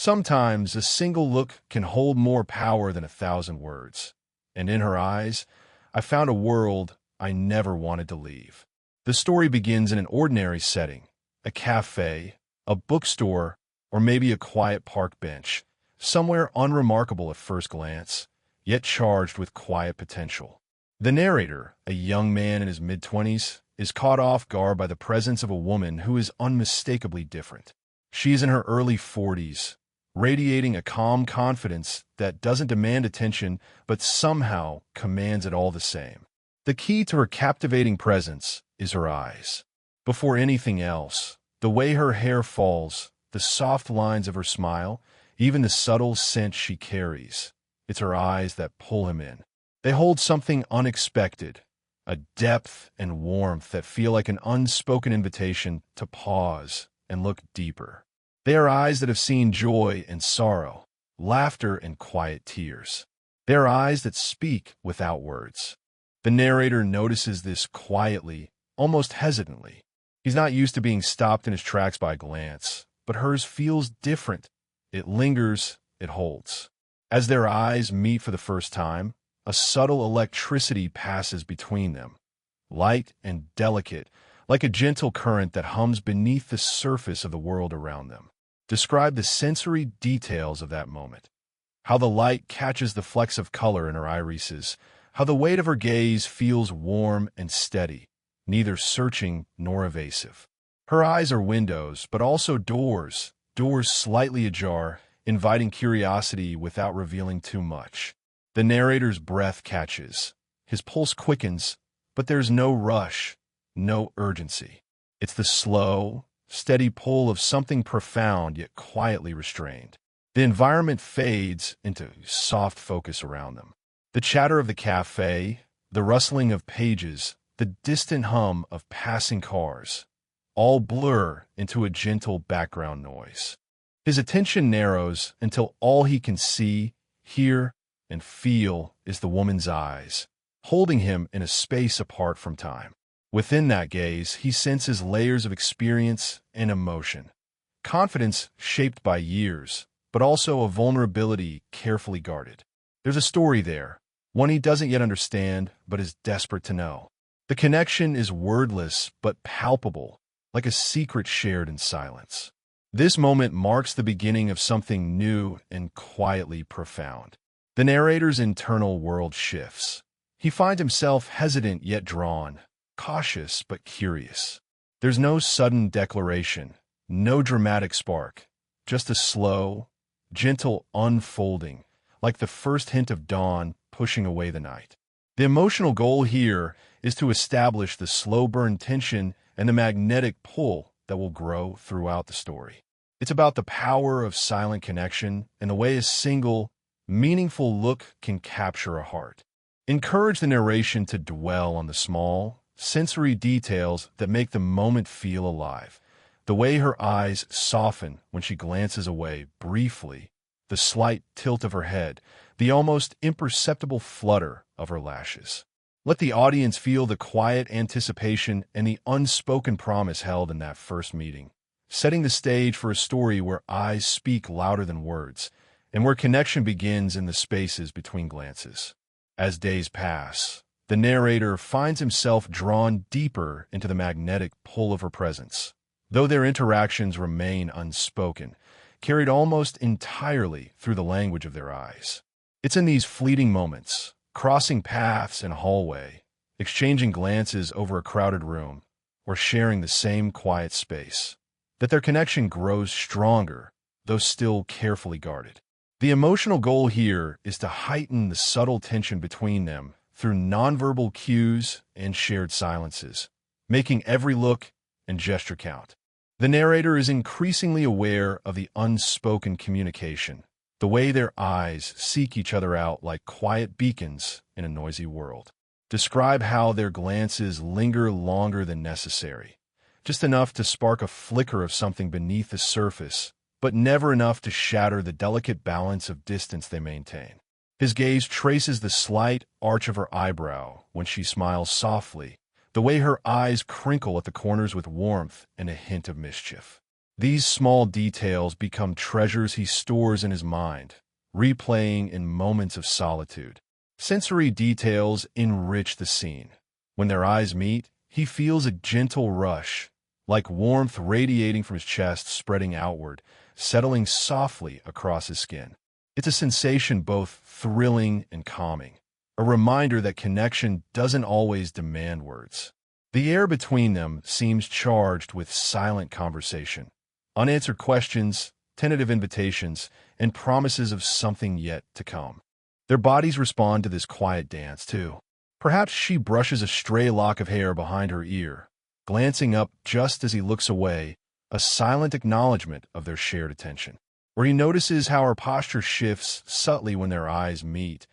Sometimes a single look can hold more power than 1,000 words. And in her eyes, I found a world I never wanted to leave. The story begins in an ordinary setting, a cafe, a bookstore, or maybe a quiet park bench, somewhere unremarkable at first glance, yet charged with quiet potential. The narrator, a young man in his mid-20s, is caught off guard by the presence of a woman who is unmistakably different. She is in her early 40s, radiating a calm confidence that doesn't demand attention but somehow commands it all the same. The key to her captivating presence is her eyes. Before anything else, the way her hair falls, the soft lines of her smile, even the subtle scent she carries, it's her eyes that pull him in. They hold something unexpected, a depth and warmth that feel like an unspoken invitation to pause and look deeper. They are eyes that have seen joy and sorrow, laughter and quiet tears. They are eyes that speak without words. The narrator notices this quietly, almost hesitantly. He's not used to being stopped in his tracks by a glance, but hers feels different. It lingers, it holds. As their eyes meet for the first time, a subtle electricity passes between them, light and delicate, like a gentle current that hums beneath the surface of the world around them. Describe the sensory details of that moment. How the light catches the flecks of color in her irises, how the weight of her gaze feels warm and steady, neither searching nor evasive. Her eyes are windows, but also doors slightly ajar, inviting curiosity without revealing too much. The narrator's breath catches. His pulse quickens, but there's no rush, no urgency. It's the slow, steady pull of something profound yet quietly restrained. The environment fades into soft focus around them. The chatter of the cafe, the rustling of pages, the distant hum of passing cars, all blur into a gentle background noise. His attention narrows until all he can see, hear, and feel is the woman's eyes, holding him in a space apart from time. Within that gaze, he senses layers of experience and emotion. Confidence shaped by years, but also a vulnerability carefully guarded. There's a story there, one he doesn't yet understand, but is desperate to know. The connection is wordless, but palpable, like a secret shared in silence. This moment marks the beginning of something new and quietly profound. The narrator's internal world shifts. He finds himself hesitant yet drawn, cautious but curious. There's no sudden declaration, no dramatic spark, just a slow, gentle unfolding, like the first hint of dawn pushing away the night. The emotional goal here is to establish the slow burn tension and the magnetic pull that will grow throughout the story. It's about the power of silent connection and the way a single, meaningful look can capture a heart. Encourage the narration to dwell on the small, sensory details that make the moment feel alive. The way her eyes soften when she glances away briefly, the slight tilt of her head, the almost imperceptible flutter of her lashes. Let the audience feel the quiet anticipation and the unspoken promise held in that first meeting, setting the stage for a story where eyes speak louder than words, and where connection begins in the spaces between glances. As days pass, the narrator finds himself drawn deeper into the magnetic pull of her presence, though their interactions remain unspoken, carried almost entirely through the language of their eyes. It's in these fleeting moments, crossing paths in a hallway, exchanging glances over a crowded room, or sharing the same quiet space, that their connection grows stronger, though still carefully guarded. The emotional goal here is to heighten the subtle tension between them through nonverbal cues and shared silences, making every look and gesture count. The narrator is increasingly aware of the unspoken communication, the way their eyes seek each other out like quiet beacons in a noisy world. Describe how their glances linger longer than necessary, just enough to spark a flicker of something beneath the surface, but never enough to shatter the delicate balance of distance they maintain. His gaze traces the slight arch of her eyebrow when she smiles softly, the way her eyes crinkle at the corners with warmth and a hint of mischief. These small details become treasures he stores in his mind, replaying in moments of solitude. Sensory details enrich the scene. When their eyes meet, he feels a gentle rush, like warmth radiating from his chest, spreading outward, settling softly across his skin. It's a sensation both thrilling and calming, a reminder that connection doesn't always demand words. The air between them seems charged with silent conversation, unanswered questions, tentative invitations, and promises of something yet to come. Their bodies respond to this quiet dance, too. Perhaps she brushes a stray lock of hair behind her ear, glancing up just as he looks away, a silent acknowledgement of their shared attention. Or he notices how her posture shifts subtly when their eyes meet,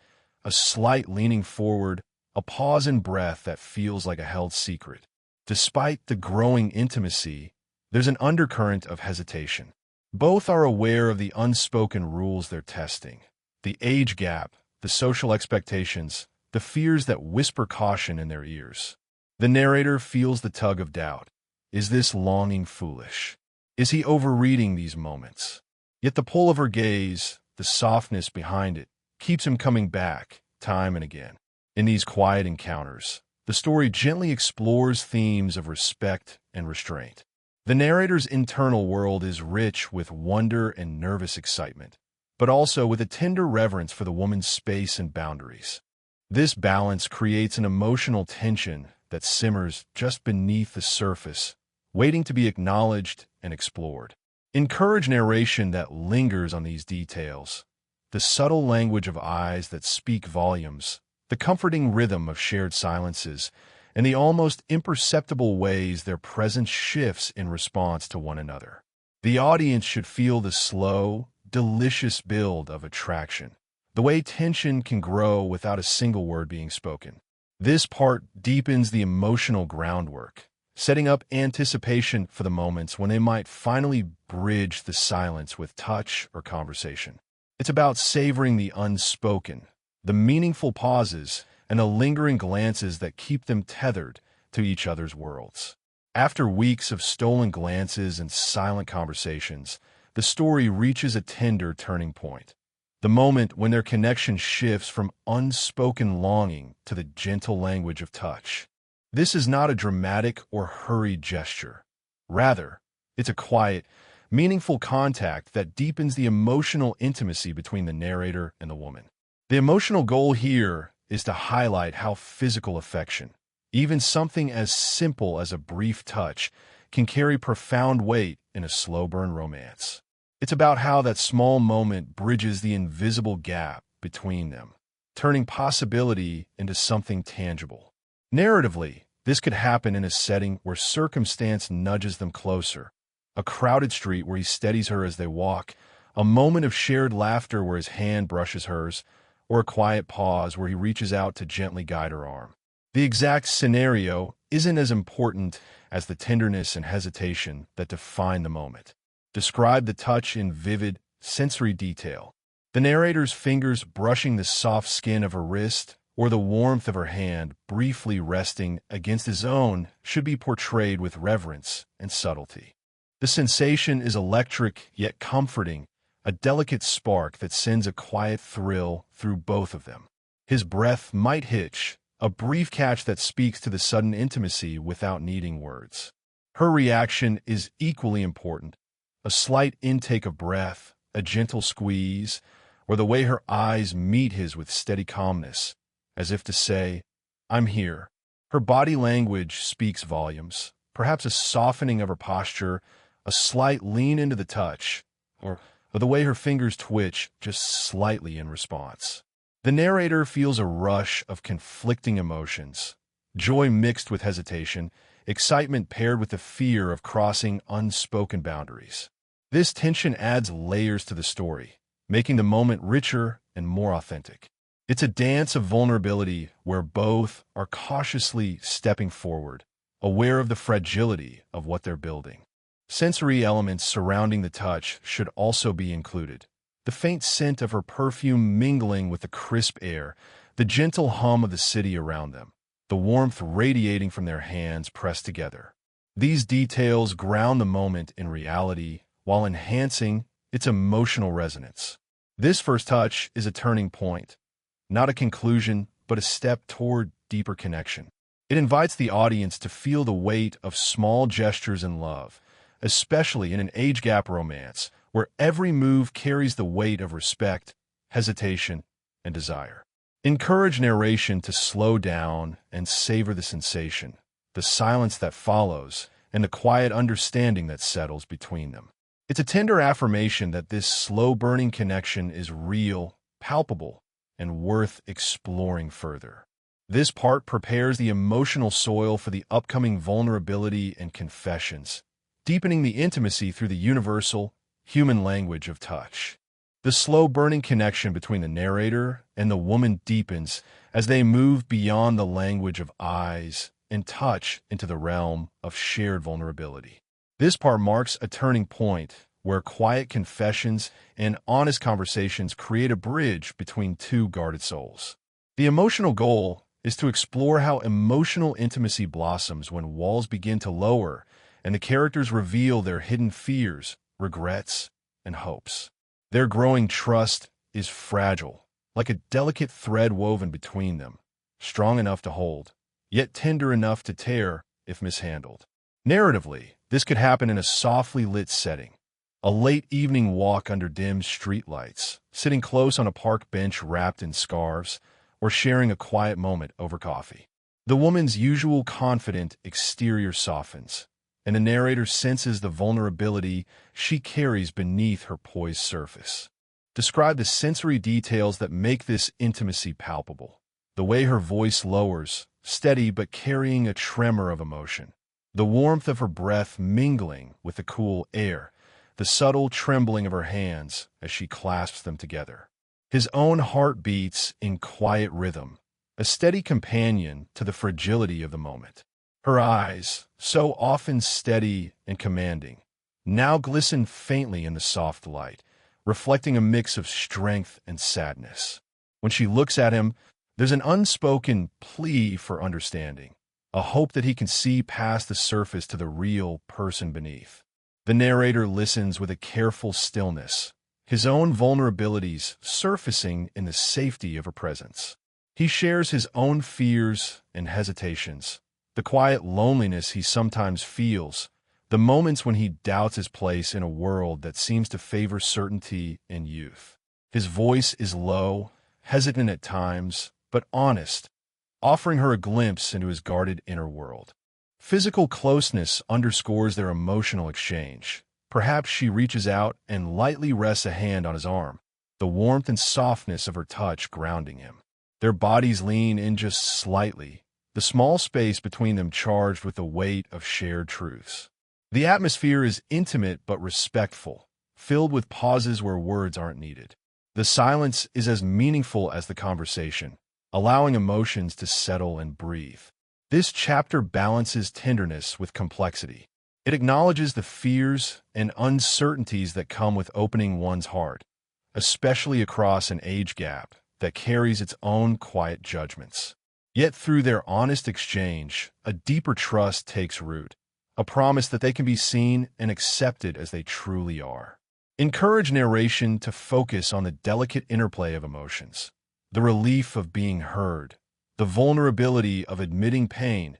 a slight leaning forward, a pause in breath that feels like a held secret. Despite the growing intimacy, there's an undercurrent of hesitation. Both are aware of the unspoken rules they're testing. The age gap, the social expectations, the fears that whisper caution in their ears. The narrator feels the tug of doubt. Is this longing foolish? Is he overreading these moments? Yet the pull of her gaze, the softness behind it, keeps him coming back, time and again. In these quiet encounters, the story gently explores themes of respect and restraint. The narrator's internal world is rich with wonder and nervous excitement, but also with a tender reverence for the woman's space and boundaries. This balance creates an emotional tension that simmers just beneath the surface, waiting to be acknowledged and explored. Encourage narration that lingers on these details, the subtle language of eyes that speak volumes, the comforting rhythm of shared silences, and the almost imperceptible ways their presence shifts in response to one another. The audience should feel the slow, delicious build of attraction, the way tension can grow without a single word being spoken. This part deepens the emotional groundwork, setting up anticipation for the moments when they might finally bridge the silence with touch or conversation. It's about savoring the unspoken, the meaningful pauses, and the lingering glances that keep them tethered to each other's worlds. After weeks of stolen glances and silent conversations, the story reaches a tender turning point. The moment when their connection shifts from unspoken longing to the gentle language of touch. This is not a dramatic or hurried gesture. Rather, it's a quiet, meaningful contact that deepens the emotional intimacy between the narrator and the woman. The emotional goal here is to highlight how physical affection, even something as simple as a brief touch, can carry profound weight in a slow-burn romance. It's about how that small moment bridges the invisible gap between them, turning possibility into something tangible. Narratively, this could happen in a setting where circumstance nudges them closer, a crowded street where he steadies her as they walk, a moment of shared laughter where his hand brushes hers, or a quiet pause where he reaches out to gently guide her arm. The exact scenario isn't as important as the tenderness and hesitation that define the moment. Describe the touch in vivid, sensory detail. The narrator's fingers brushing the soft skin of her wrist, or the warmth of her hand briefly resting against his own, should be portrayed with reverence and subtlety. The sensation is electric yet comforting, a delicate spark that sends a quiet thrill through both of them. His breath might hitch, a brief catch that speaks to the sudden intimacy without needing words. Her reaction is equally important. A slight intake of breath, a gentle squeeze, or the way her eyes meet his with steady calmness, as if to say, "I'm here." Her body language speaks volumes, perhaps a softening of her posture, a slight lean into the touch, or the way her fingers twitch just slightly in response. The narrator feels a rush of conflicting emotions, joy mixed with hesitation, excitement paired with the fear of crossing unspoken boundaries. This tension adds layers to the story, making the moment richer and more authentic. It's a dance of vulnerability where both are cautiously stepping forward, aware of the fragility of what they're building. Sensory elements surrounding the touch should also be included. The faint scent of her perfume mingling with the crisp air, the gentle hum of the city around them, the warmth radiating from their hands pressed together. These details ground the moment in reality while enhancing its emotional resonance. This first touch is a turning point, not a conclusion, but a step toward deeper connection. It invites the audience to feel the weight of small gestures in love, especially in an age-gap romance where every move carries the weight of respect, hesitation, and desire. Encourage narration to slow down and savor the sensation, the silence that follows, and the quiet understanding that settles between them. It's a tender affirmation that this slow-burning connection is real, palpable, and worth exploring further. This part prepares the emotional soil for the upcoming vulnerability and confessions, deepening the intimacy through the universal, human language of touch. The slow-burning connection between the narrator and the woman deepens as they move beyond the language of eyes and touch into the realm of shared vulnerability. This part marks a turning point where quiet confessions and honest conversations create a bridge between two guarded souls. The emotional goal is to explore how emotional intimacy blossoms when walls begin to lower and the characters reveal their hidden fears, regrets, and hopes. Their growing trust is fragile, like a delicate thread woven between them, strong enough to hold, yet tender enough to tear if mishandled. Narratively, this could happen in a softly lit setting, a late evening walk under dim streetlights, sitting close on a park bench wrapped in scarves, or sharing a quiet moment over coffee. The woman's usual confident exterior softens, and the narrator senses the vulnerability she carries beneath her poised surface. Describe the sensory details that make this intimacy palpable. The way her voice lowers, steady but carrying a tremor of emotion. The warmth of her breath mingling with the cool air. The subtle trembling of her hands as she clasps them together. His own heart beats in quiet rhythm, a steady companion to the fragility of the moment. Her eyes, so often steady and commanding, now glisten faintly in the soft light, reflecting a mix of strength and sadness. When she looks at him, there's an unspoken plea for understanding, a hope that he can see past the surface to the real person beneath. The narrator listens with a careful stillness, his own vulnerabilities surfacing in the safety of her presence. He shares his own fears and hesitations, the quiet loneliness he sometimes feels, the moments when he doubts his place in a world that seems to favor certainty and youth. His voice is low, hesitant at times, but honest, offering her a glimpse into his guarded inner world. Physical closeness underscores their emotional exchange. Perhaps she reaches out and lightly rests a hand on his arm, the warmth and softness of her touch grounding him. Their bodies lean in just slightly, the small space between them charged with the weight of shared truths. The atmosphere is intimate but respectful, filled with pauses where words aren't needed. The silence is as meaningful as the conversation, allowing emotions to settle and breathe. This chapter balances tenderness with complexity. It acknowledges the fears and uncertainties that come with opening one's heart, especially across an age gap that carries its own quiet judgments. Yet through their honest exchange, a deeper trust takes root, a promise that they can be seen and accepted as they truly are. Encourage narration to focus on the delicate interplay of emotions, the relief of being heard, the vulnerability of admitting pain,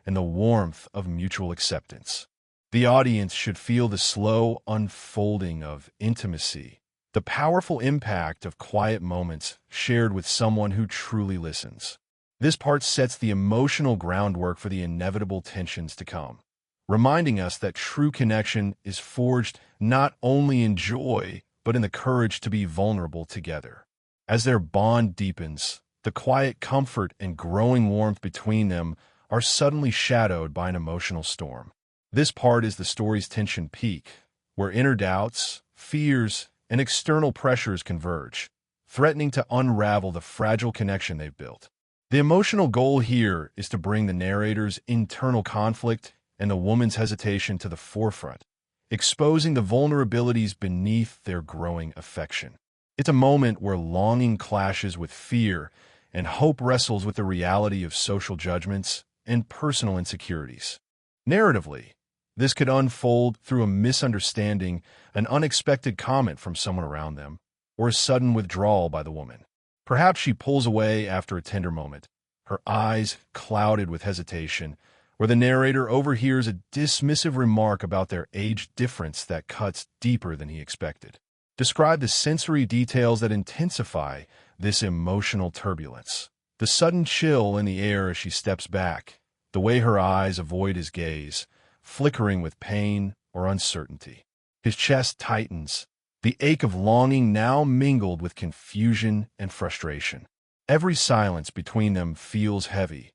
and the warmth of mutual acceptance. The audience should feel the slow unfolding of intimacy, the powerful impact of quiet moments shared with someone who truly listens. This part sets the emotional groundwork for the inevitable tensions to come, reminding us that true connection is forged not only in joy, but in the courage to be vulnerable together. As their bond deepens, the quiet comfort and growing warmth between them are suddenly shadowed by an emotional storm. This part is the story's tension peak, where inner doubts, fears, and external pressures converge, threatening to unravel the fragile connection they've built. The emotional goal here is to bring the narrator's internal conflict and the woman's hesitation to the forefront, exposing the vulnerabilities beneath their growing affection. It's a moment where longing clashes with fear and hope wrestles with the reality of social judgments and personal insecurities. Narratively, This could unfold through a misunderstanding, an unexpected comment from someone around them, or a sudden withdrawal by the woman. Perhaps she pulls away after a tender moment, her eyes clouded with hesitation, where the narrator overhears a dismissive remark about their age difference that cuts deeper than he expected. Describe the sensory details that intensify this emotional turbulence. The sudden chill in the air as she steps back, the way her eyes avoid his gaze, flickering with pain or uncertainty. His chest tightens, the ache of longing now mingled with confusion and frustration. Every silence between them feels heavy,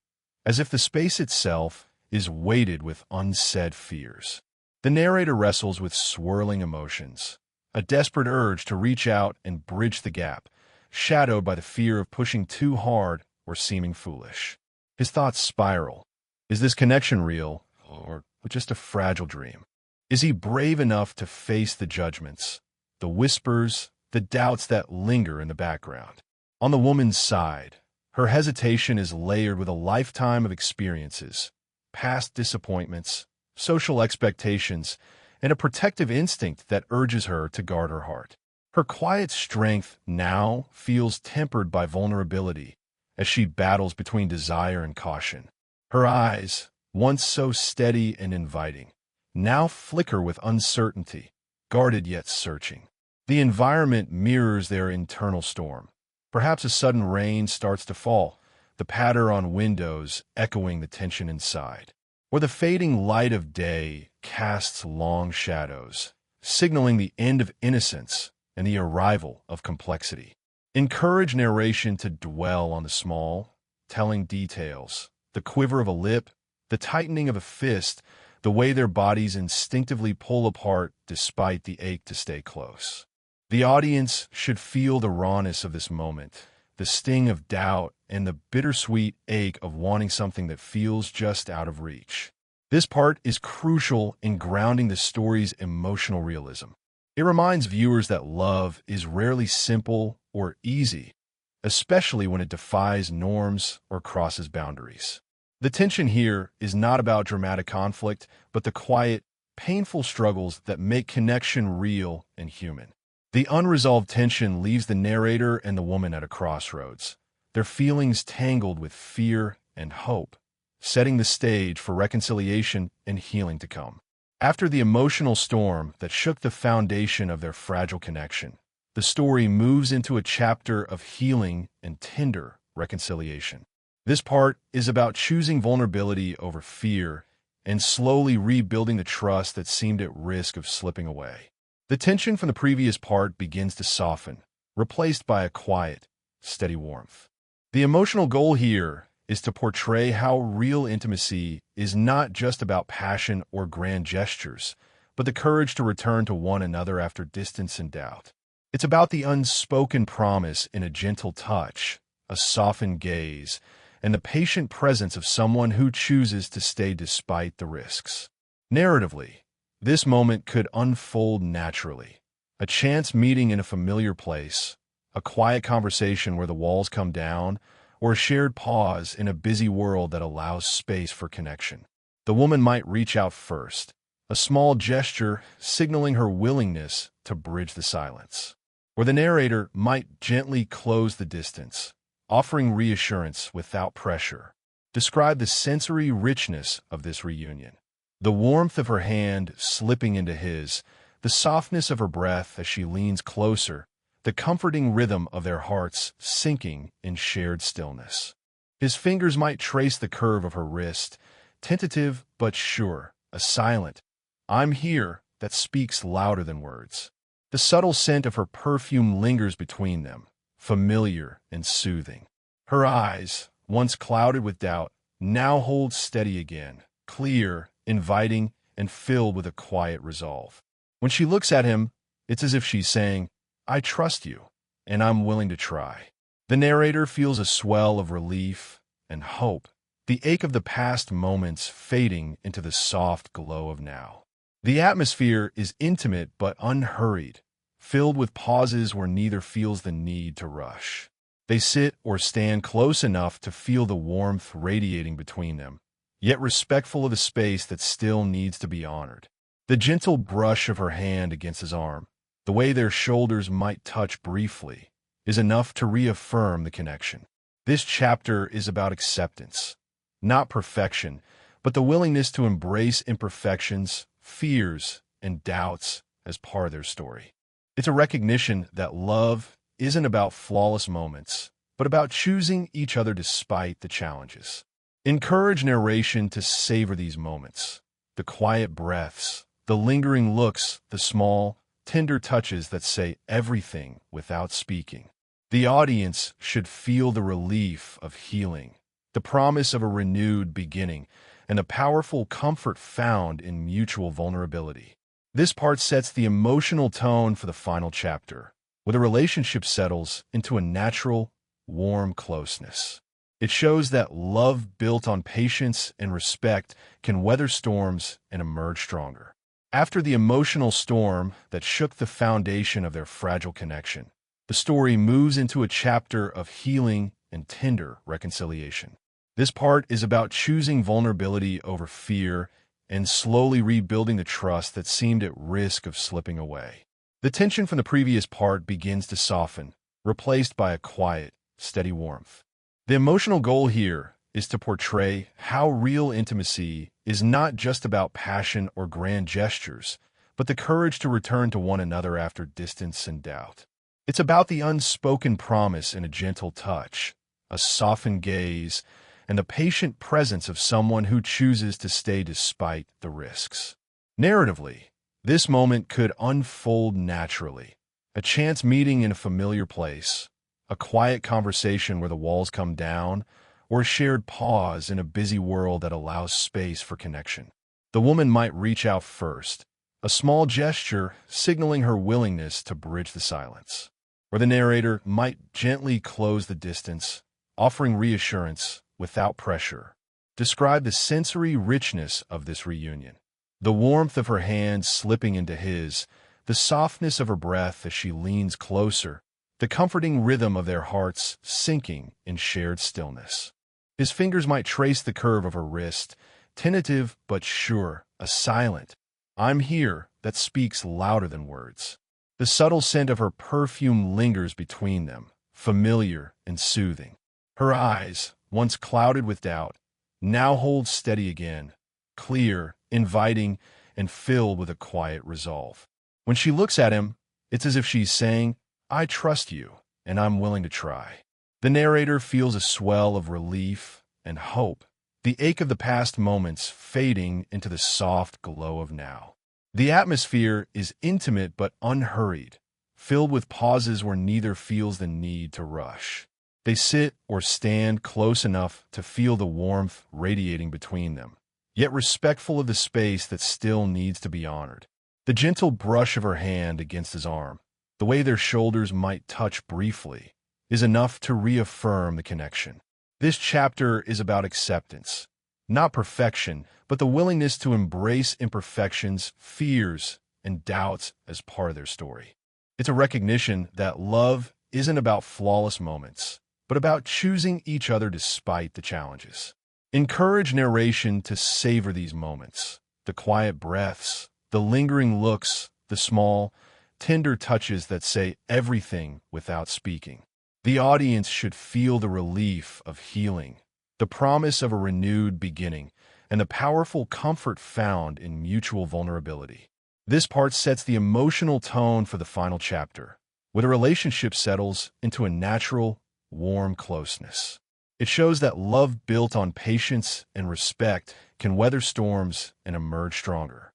as if the space itself is weighted with unsaid fears. The narrator wrestles with swirling emotions, a desperate urge to reach out and bridge the gap, shadowed by the fear of pushing too hard or seeming foolish. His thoughts spiral. Is this connection real, or just a fragile dream? Is he brave enough to face the judgments, the whispers, the doubts that linger in the background? On the woman's side, her hesitation is layered with a lifetime of experiences, past disappointments, social expectations, and a protective instinct that urges her to guard her heart. Her quiet strength now feels tempered by vulnerability as she battles between desire and caution. Her eyes, once so steady and inviting, now flicker with uncertainty, guarded yet searching. The environment mirrors their internal storm. Perhaps a sudden rain starts to fall, the patter on windows echoing the tension inside. Or the fading light of day casts long shadows, signaling the end of innocence and the arrival of complexity. Encourage narration to dwell on the small, telling details, the quiver of a lip, the tightening of a fist, the way their bodies instinctively pull apart despite the ache to stay close. The audience should feel the rawness of this moment, the sting of doubt and the bittersweet ache of wanting something that feels just out of reach. This part is crucial in grounding the story's emotional realism. It reminds viewers that love is rarely simple or easy, especially when it defies norms or crosses boundaries. The tension here is not about dramatic conflict, but the quiet, painful struggles that make connection real and human. The unresolved tension leaves the narrator and the woman at a crossroads, their feelings tangled with fear and hope, setting the stage for reconciliation and healing to come. After the emotional storm that shook the foundation of their fragile connection, the story moves into a chapter of healing and tender reconciliation. This part is about choosing vulnerability over fear and slowly rebuilding the trust that seemed at risk of slipping away. The tension from the previous part begins to soften, replaced by a quiet, steady warmth. The emotional goal here is to portray how real intimacy is not just about passion or grand gestures, but the courage to return to one another after distance and doubt. It's about the unspoken promise in a gentle touch, a softened gaze, and the patient presence of someone who chooses to stay despite the risks. Narratively, this moment could unfold naturally. A chance meeting in a familiar place, a quiet conversation where the walls come down, or a shared pause in a busy world that allows space for connection. The woman might reach out first, a small gesture signaling her willingness to bridge the silence. Or the narrator might gently close the distance, offering reassurance without pressure. Describe the sensory richness of this reunion. The warmth of her hand slipping into his, the softness of her breath as she leans closer, the comforting rhythm of their hearts sinking in shared stillness. His fingers might trace the curve of her wrist, tentative but sure, a silent, "I'm here," that speaks louder than words. The subtle scent of her perfume lingers between them, familiar and soothing. Her eyes, once clouded with doubt, now hold steady again, clear, inviting, and filled with a quiet resolve. When she looks at him, it's as if she's saying, "I trust you, and I'm willing to try." The narrator feels a swell of relief and hope, the ache of the past moments fading into the soft glow of now. The atmosphere is intimate but unhurried, filled with pauses where neither feels the need to rush. They sit or stand close enough to feel the warmth radiating between them, yet respectful of the space that still needs to be honored. The gentle brush of her hand against his arm, the way their shoulders might touch briefly, is enough to reaffirm the connection. This chapter is about acceptance, not perfection, but the willingness to embrace imperfections, fears, and doubts as part of their story. It's a recognition that love isn't about flawless moments, but about choosing each other despite the challenges. Encourage narration to savor these moments, the quiet breaths, the lingering looks, the small, tender touches that say everything without speaking. The audience should feel the relief of healing, the promise of a renewed beginning, and the powerful comfort found in mutual vulnerability. This part sets the emotional tone for the final chapter, where the relationship settles into a natural, warm closeness. It shows that love built on patience and respect can weather storms and emerge stronger. After the emotional storm that shook the foundation of their fragile connection, the story moves into a chapter of healing and tender reconciliation. This part is about choosing vulnerability over fear and slowly rebuilding the trust that seemed at risk of slipping away. The tension from the previous part begins to soften, replaced by a quiet, steady warmth. The emotional goal here is to portray how real intimacy is not just about passion or grand gestures, but the courage to return to one another after distance and doubt. It's about the unspoken promise in a gentle touch, a softened gaze, and the patient presence of someone who chooses to stay despite the risks. Narratively, this moment could unfold naturally. A chance meeting in a familiar place, a quiet conversation where the walls come down, or a shared pause in a busy world that allows space for connection. The woman might reach out first, a small gesture signaling her willingness to bridge the silence. Or the narrator might gently close the distance, offering reassurance without pressure. Describe the sensory richness of this reunion. The warmth of her hand slipping into his, the softness of her breath as she leans closer, the comforting rhythm of their hearts sinking in shared stillness. His fingers might trace the curve of her wrist, tentative but sure, a silent, "I'm here," that speaks louder than words. The subtle scent of her perfume lingers between them, familiar and soothing. Her eyes, once clouded with doubt, now hold steady again, clear, inviting, and filled with a quiet resolve. When she looks at him, it's as if she's saying, "I trust you, and I'm willing to try." The narrator feels a swell of relief and hope, the ache of the past moments fading into the soft glow of now. The atmosphere is intimate but unhurried, filled with pauses where neither feels the need to rush. They sit or stand close enough to feel the warmth radiating between them, yet respectful of the space that still needs to be honored. The gentle brush of her hand against his arm, the way their shoulders might touch briefly, is enough to reaffirm the connection. This chapter is about acceptance, not perfection, but the willingness to embrace imperfections, fears, and doubts as part of their story. It's a recognition that love isn't about flawless moments, but about choosing each other despite the challenges. Encourage narration to savor these moments, the quiet breaths, the lingering looks, the small, tender touches that say everything without speaking. The audience should feel the relief of healing, the promise of a renewed beginning, and the powerful comfort found in mutual vulnerability. This part sets the emotional tone for the final chapter, where the relationship settles into a natural, warm closeness. It shows that love built on patience and respect can weather storms and emerge stronger.